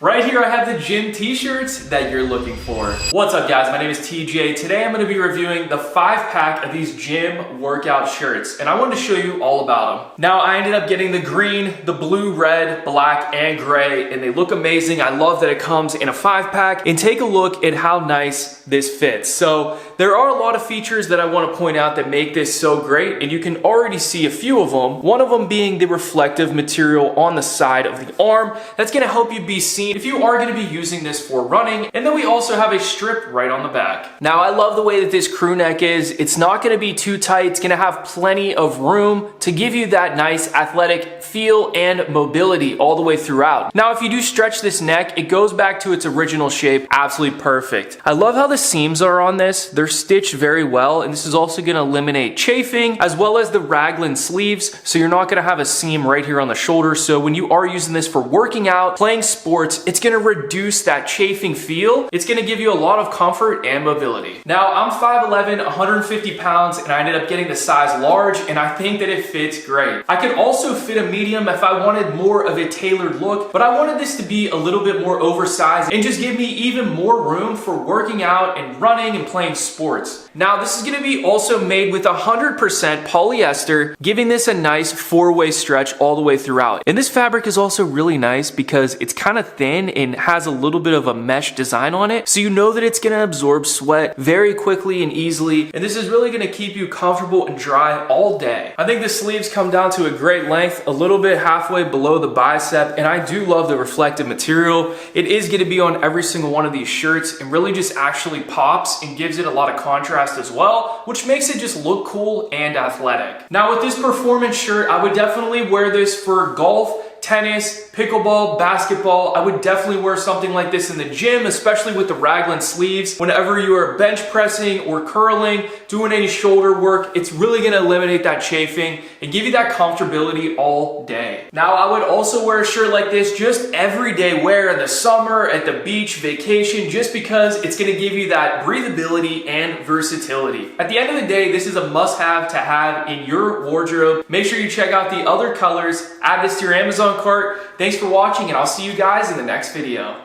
Right here I have the gym t-shirts that you're looking for. What's up guys, my name is TJ. Today I'm going to be reviewing the 5-pack of these gym workout shirts, and I wanted to show you all about them. Now I ended up getting the green, the blue, red, black, and gray, and they look amazing. I love that it comes in a 5-pack, and take a look at how nice this fits. So there are a lot of features that I want to point out that make this so great, and you can already see a few of them. One of them being the reflective material on the side of the arm. That's going to help you be seen if you are going to be using this for running. And then we also have a strip right on the back. Now I love the way that this crew neck is. It's not going to be too tight. It's going to have plenty of room to give you that nice athletic feel and mobility all the way throughout. Now if you do stretch this neck, it goes back to its original shape. Absolutely perfect. I love how the seams are on this. They're stitched very well, and this is also going to eliminate chafing, as well as the raglan sleeves, so you're not going to have a seam right here on the shoulder. So when you are using this for working out, playing sports, it's going to reduce that chafing feel. It's going to give you a lot of comfort and mobility. Now I'm 5'11", 150 pounds, and I ended up getting the size large, and I think that it fits great. I could also fit a medium if I wanted more of a tailored look, but I wanted this to be a little bit more oversized and just give me even more room for working out and running and playing sports. Now this is going to be also made with 100% polyester, giving this a nice 4-way stretch all the way throughout. And this fabric is also really nice because it's kind of thin and has a little bit of a mesh design on it, so you know that it's going to absorb sweat very quickly and easily, and this is really going to keep you comfortable and dry all day. I think the sleeves come down to a great length, a little bit halfway below the bicep, and I do love the reflective material. It is going to be on every single one of these shirts and really just actually pops and gives it a lot of contrast as well, which makes it just look cool and athletic. Now with this performance shirt, I would definitely wear this for golf, tennis, pickleball, basketball. I would definitely wear something like this in the gym, especially with the raglan sleeves. Whenever you are bench pressing or curling, doing any shoulder work, it's really gonna eliminate that chafing and give you that comfortability all day. Now, I would also wear a shirt like this just everyday wear in the summer, at the beach, vacation, just because it's gonna give you that breathability and versatility. At the end of the day, this is a must-have to have in your wardrobe. Make sure you check out the other colors, add this to your Amazon cart. Thanks for watching, and I'll see you guys in the next video.